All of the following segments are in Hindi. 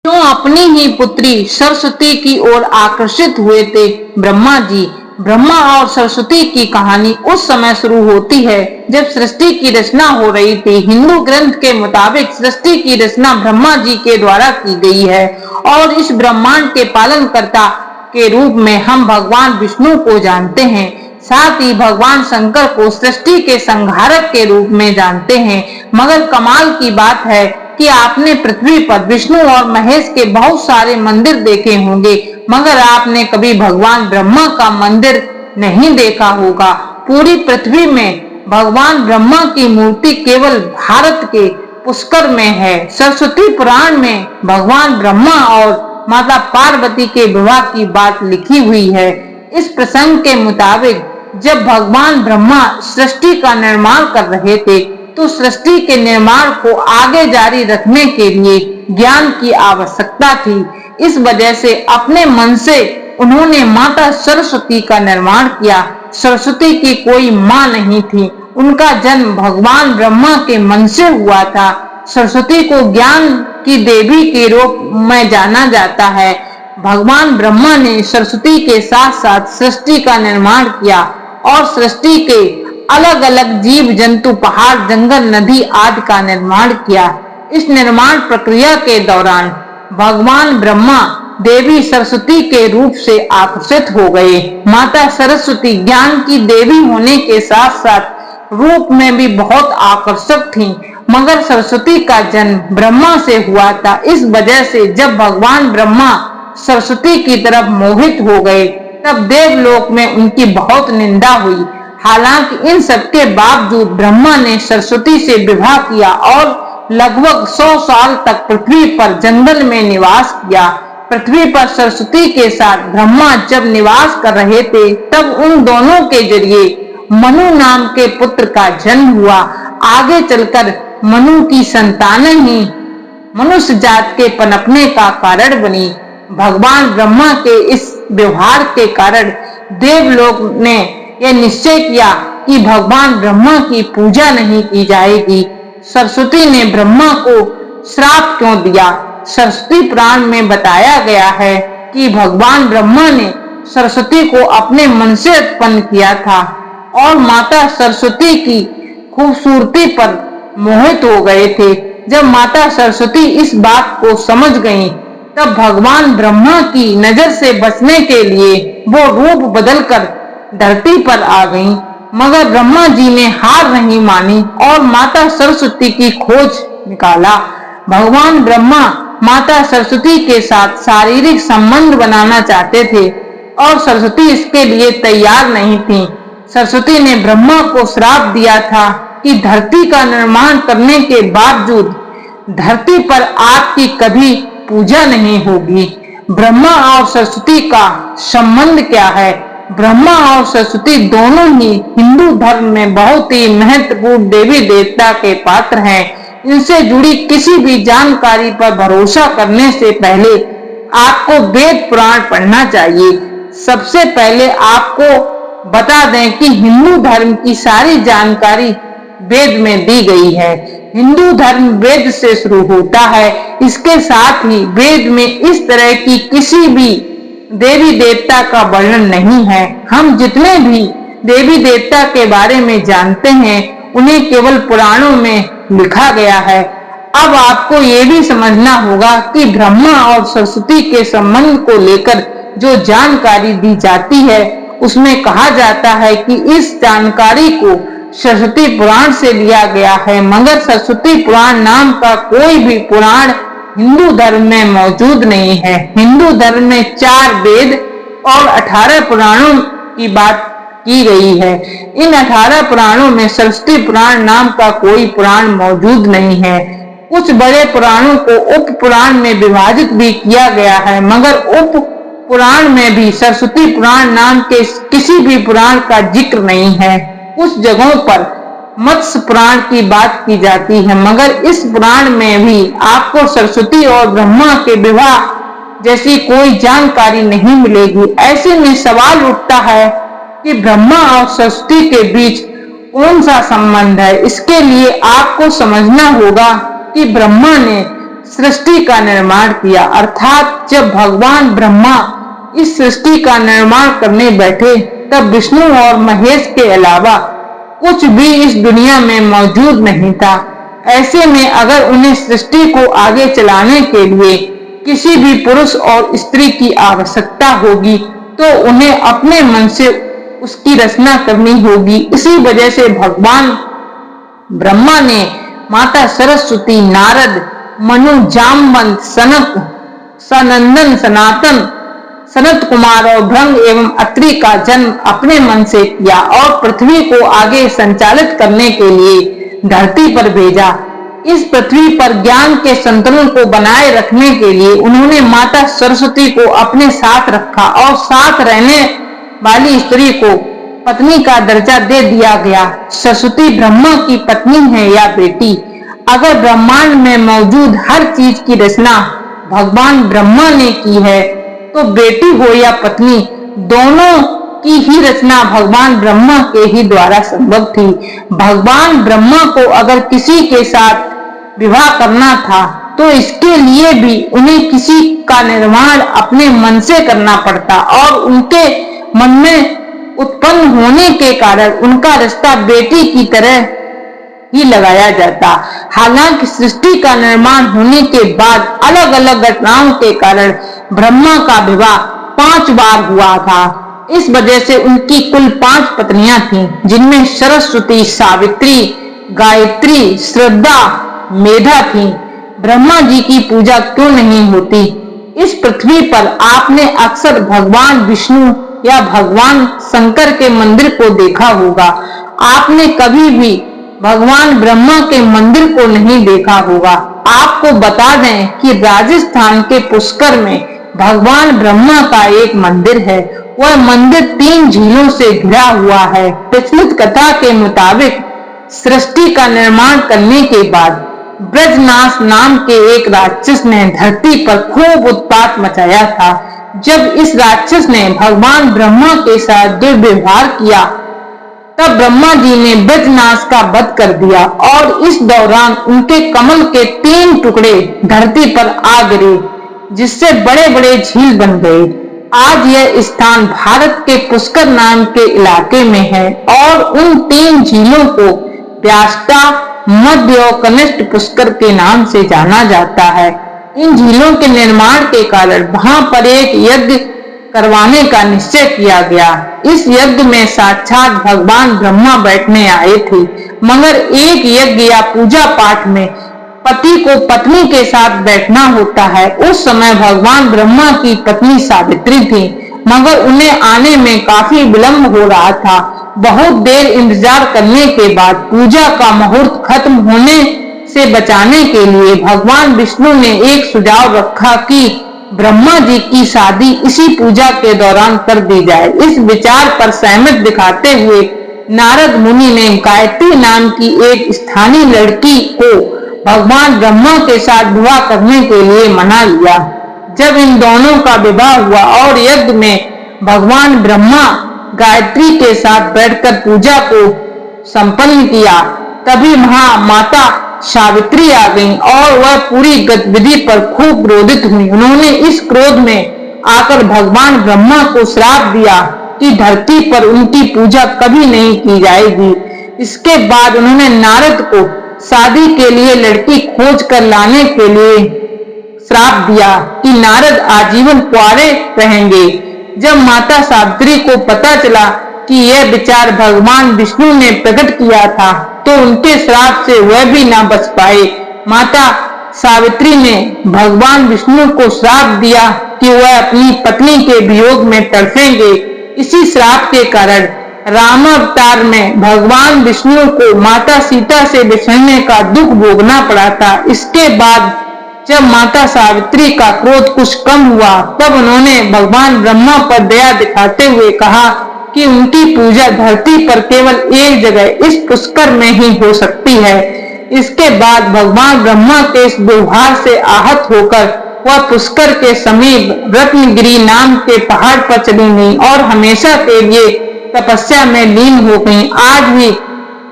क्यों अपनी ही पुत्री सरस्वती की ओर आकर्षित हुए थे ब्रह्मा जी। ब्रह्मा और सरस्वती की कहानी उस समय शुरू होती है जब सृष्टि की रचना हो रही थी। हिंदू ग्रंथ के मुताबिक सृष्टि की रचना ब्रह्मा जी के द्वारा की गई है और इस ब्रह्मांड के पालनकर्ता के रूप में हम भगवान विष्णु को जानते हैं। साथ ही भगवान शंकर को सृष्टि के संहारक के रूप में जानते हैं। मगर कमाल की बात है कि आपने पृथ्वी पर विष्णु और महेश के बहुत सारे मंदिर देखे होंगे, मगर आपने कभी भगवान ब्रह्मा का मंदिर नहीं देखा होगा। पूरी पृथ्वी में भगवान ब्रह्मा की मूर्ति केवल भारत के पुष्कर में है। सरस्वती पुराण में भगवान ब्रह्मा और माता पार्वती के विवाह की बात लिखी हुई है। इस प्रसंग के मुताबिक जब भगवान ब्रह्मा सृष्टि का निर्माण कर रहे थे तो सृष्टि के निर्माण को आगे जारी रखने के लिए ज्ञान की आवश्यकता थी। इस वजह से अपने मन से उन्होंने माता सरस्वती का निर्माण किया। सरस्वती की कोई माँ नहीं थी, उनका जन्म भगवान ब्रह्मा के मन से हुआ था। सरस्वती को ज्ञान की देवी के रूप में जाना जाता है। भगवान ब्रह्मा ने सरस्वती के साथ साथ सृष्टि का निर्माण किया और सृष्टि के अलग अलग जीव जंतु, पहाड़, जंगल, नदी आदि का निर्माण किया। इस निर्माण प्रक्रिया के दौरान भगवान ब्रह्मा देवी सरस्वती के रूप से आकर्षित हो गए। माता सरस्वती ज्ञान की देवी होने के साथ साथ रूप में भी बहुत आकर्षक थीं, मगर सरस्वती का जन्म ब्रह्मा से हुआ था। इस वजह से जब भगवान ब्रह्मा सरस्वती की तरफ मोहित हो गए तब देवलोक में उनकी बहुत निंदा हुई। हालांकि इन सबके बावजूद ब्रह्मा ने सरस्वती से विवाह किया और लगभग 100 साल तक पृथ्वी पर जंगल में निवास किया। पृथ्वी पर सरस्वती के साथ ब्रह्मा जब निवास कर रहे थे तब उन दोनों के जरिए मनु नाम के पुत्र का जन्म हुआ। आगे चलकर मनु की संतानें ही मनुष्य जात के पनपने का कारण बनी। भगवान ब्रह्मा के इस व्यवहार के कारण देवलोक ने यह निश्चय किया कि भगवान ब्रह्मा की पूजा नहीं की जाएगी। सरस्वती ने ब्रह्मा को श्राप क्यों दिया? सरस्वती पुराण में बताया गया है कि भगवान ब्रह्मा ने सरस्वती को अपने मन से उत्पन्न किया था और माता सरस्वती की खूबसूरती पर मोहित हो गए थे। जब माता सरस्वती इस बात को समझ गईं, तब भगवान ब्रह्मा की नजर से बचने के लिए वो रूप बदलकर धरती पर आ गईं। मगर ब्रह्मा जी ने हार नहीं मानी और माता सरस्वती की खोज निकाला। भगवान ब्रह्मा माता सरस्वती के साथ शारीरिक संबंध बनाना चाहते थे और सरस्वती इसके लिए तैयार नहीं थी। सरस्वती ने ब्रह्मा को श्राप दिया था कि धरती का निर्माण करने के बावजूद धरती पर आपकी कभी पूजा नहीं होगी। ब्रह्मा और सरस्वती का संबंध क्या है? ब्रह्मा और सरस्वती दोनों ही हिंदू धर्म में बहुत ही महत्वपूर्ण देवी देवता के पात्र हैं। इनसे जुड़ी किसी भी जानकारी पर भरोसा करने से पहले आपको वेद पुराण पढ़ना चाहिए। सबसे पहले आपको बता दें कि हिंदू धर्म की सारी जानकारी वेद में दी गई है। हिंदू धर्म वेद से शुरू होता है। इसके साथ ही वेद में इस तरह की किसी भी देवी देवता का वर्णन नहीं है। हम जितने भी देवी देवता के बारे में जानते हैं उन्हें केवल पुराणों में लिखा गया है। अब आपको ये भी समझना होगा कि ब्रह्मा और सरस्वती के संबंध को लेकर जो जानकारी दी जाती है उसमें कहा जाता है कि इस जानकारी को सरस्वती पुराण से लिया गया है, मगर सरस्वती पुराण नाम का कोई भी पुराण हिंदू धर्म में मौजूद नहीं है। हिंदू धर्म में 4 वेद और 18 पुराणों की बात की गई है। इन 18 पुराणों में सरस्वती पुराण नाम का कोई पुराण मौजूद नहीं है। कुछ बड़े पुराणों को उप पुराण में विभाजित भी किया गया है, मगर उप पुराण में भी सरस्वती पुराण नाम के किसी भी पुराण का जिक्र नहीं है। कुछ जगहों पर मत्स्य पुराण की बात की जाती है, मगर इस पुराण में भी आपको सरस्वती और ब्रह्मा के विवाह जैसी कोई जानकारी नहीं मिलेगी। ऐसे में सवाल उठता है कि ब्रह्मा और सरस्वती के बीच कौन सा संबंध है? इसके लिए आपको समझना होगा कि ब्रह्मा ने सृष्टि का निर्माण किया। अर्थात जब भगवान ब्रह्मा इस सृष्टि का निर्माण करने बैठे तब विष्णु और महेश के अलावा कुछ भी इस दुनिया में मौजूद नहीं था। ऐसे में अगर उन्हें सृष्टि को आगे चलाने के लिए किसी भी पुरुष और स्त्री की आवश्यकता होगी तो उन्हें अपने मन से उसकी रचना करनी होगी। इसी वजह से भगवान ब्रह्मा ने माता सरस्वती, नारद, मनु, जामवंत, सनक, सनंदन, सनातन, सनत कुमार और भृंग एवं अत्रि का जन्म अपने मन से किया और पृथ्वी को आगे संचालित करने के लिए धरती पर भेजा। इस पृथ्वी पर ज्ञान के संतुलन को बनाए रखने के लिए उन्होंने माता सरस्वती को अपने साथ रखा और साथ रहने वाली स्त्री को पत्नी का दर्जा दे दिया गया। सरस्वती ब्रह्मा की पत्नी है या बेटी। अगर ब्रह्मांड में मौजूद हर चीज की रचना भगवान ब्रह्मा ने की है तो बेटी हो या पत्नी, दोनों की ही रचना भगवान ब्रह्मा के ही द्वारा संभव थी। भगवान ब्रह्मा को अगर किसी के साथ विवाह करना था तो इसके लिए भी उन्हें किसी का निर्माण अपने मन से करना पड़ता और उनके मन में उत्पन्न होने के कारण उनका रिश्ता बेटी की तरह ही लगाया जाता। हालांकि सृष्टि का निर्माण होने के बाद अलग अलग घटनाओं के कारण ब्रह्मा का विवाह 5 बार हुआ था। इस वजह से उनकी कुल 5 पत्नियां थीं, जिनमें सरस्वती, सावित्री, गायत्री, श्रद्धा, मेधा थी। ब्रह्मा जी की पूजा क्यों नहीं होती? इस पृथ्वी पर आपने अक्सर भगवान विष्णु या भगवान शंकर के मंदिर को देखा होगा। आपने कभी भी भगवान ब्रह्मा के मंदिर को नहीं देखा होगा। आपको बता दें कि राजस्थान के पुष्कर में भगवान ब्रह्मा का एक मंदिर है। वह मंदिर 3 झीलों से घिरा हुआ है। प्रचलित कथा के मुताबिक सृष्टि का निर्माण करने के बाद ब्रजनाश नाम के एक राक्षस ने धरती पर खूब उत्पात मचाया था। जब इस राक्षस ने भगवान ब्रह्मा के साथ दुर्व्यवहार किया तब ब्रह्मा जी ने ब्रजनाश का वध कर दिया और इस दौरान उनके कमल के 3 टुकड़े धरती पर आ गिरे, जिससे बड़े बड़े झील बन गए। आज यह स्थान भारत के पुष्कर नाम के इलाके में है और उन 3 झीलों को व्यासता, मध्य और कनिष्ठ पुष्कर के नाम से जाना जाता है। इन झीलों के निर्माण के कारण वहां पर एक यज्ञ करवाने का निश्चय किया गया। इस यज्ञ में साक्षात भगवान ब्रह्मा बैठने आए थे, मगर एक यज्ञ या पूजा पाठ में पति को पत्नी के साथ बैठना होता है। उस समय भगवान ब्रह्मा की पत्नी सावित्री थी, मगर उन्हें आने में काफी विलंब हो रहा था। बहुत देर इंतजार करने के बाद पूजा का मुहूर्त खत्म होने से बचाने के लिए भगवान विष्णु ने एक सुझाव रखा कि ब्रह्मा जी की शादी इसी पूजा के दौरान कर दी जाए। इस विचार पर सहमत दिखाते हुए नारद मुनि ने गायत्री नाम की एक स्थानीय लड़की को भगवान ब्रह्मा के साथ विवाह करने के लिए मना लिया। जब इन दोनों का विवाह हुआ और यज्ञ में भगवान ब्रह्मा गायत्री के साथ बैठकर पूजा को संपन्न किया, तभी वहां माता सावित्री आ गईं और वह पूरी गतिविधि पर खूब क्रोधित हुई। उन्होंने इस क्रोध में आकर भगवान ब्रह्मा को श्राप दिया कि धरती पर उनकी पूजा कभी नहीं की जाएगी। इसके बाद उन्होंने नारद को शादी के लिए लड़की खोज कर लाने के लिए श्राप दिया कि नारद आजीवन कुंवारे रहेंगे। जब माता सावित्री को पता चला कि यह विचार भगवान विष्णु ने प्रकट किया था तो उनके श्राप से वह भी न बच पाए। माता सावित्री ने भगवान विष्णु को श्राप दिया कि वह अपनी पत्नी के वियोग में तड़फेंगे। इसी श्राप के कारण राम अवतार में भगवान विष्णु को माता सीता से बिछड़ने का दुख भोगना पड़ा था। इसके बाद जब माता सावित्री का क्रोध कुछ कम हुआ तब उन्होंने भगवान ब्रह्मा पर दया दिखाते हुए कहा कि उनकी पूजा धरती पर केवल एक जगह इस पुष्कर में ही हो सकती है। इसके बाद भगवान ब्रह्मा के इस व्यवहार से आहत होकर वह पुष्कर के समीप रत्नगिरी नाम के पहाड़ पर चली गईं और हमेशा के लिए तपस्या में लीन हो गईं। आज भी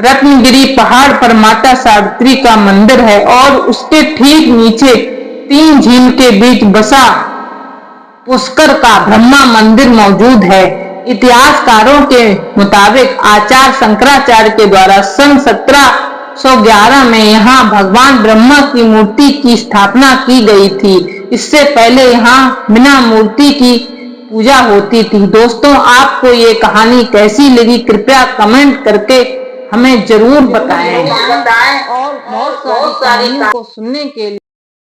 रत्नगिरी पहाड़ पर माता सावित्री का मंदिर है और उसके ठीक नीचे 3 झील के बीच बसा पुष्कर का ब्रह्मा मंदिर मौजूद है। इतिहासकारों के मुताबिक आचार्य शंकराचार्य के द्वारा सन 1711 में यहाँ भगवान ब्रह्मा की मूर्ति की स्थापना की गई थी। इससे पहले यहाँ बिना मूर्ति की पूजा होती थी। दोस्तों, आपको ये कहानी कैसी लगी कृपया कमेंट करके हमें जरूर बताएं और बहुत सारी कहानियों को सुनने के लिए